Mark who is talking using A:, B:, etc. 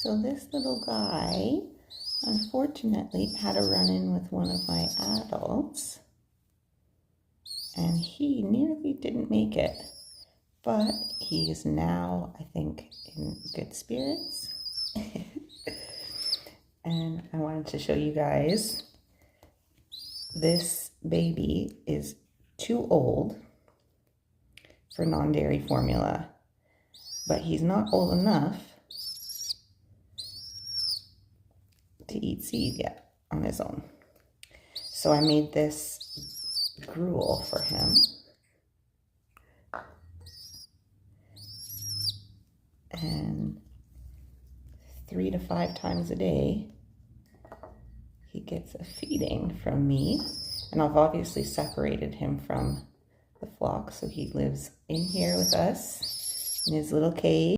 A: So this little guy, unfortunately, had a run-in with one of my adults, and he nearly didn't make it, but he is now, I think, in good spirits. And I wanted to show you guys, this baby is too old for non-dairy formula, but he's not old enough to eat seed yet on his own. So I made this gruel for him. And 3 to 5 times a day, he gets a feeding from me. And I've obviously separated him from the flock, so he lives in here with us in his little cage.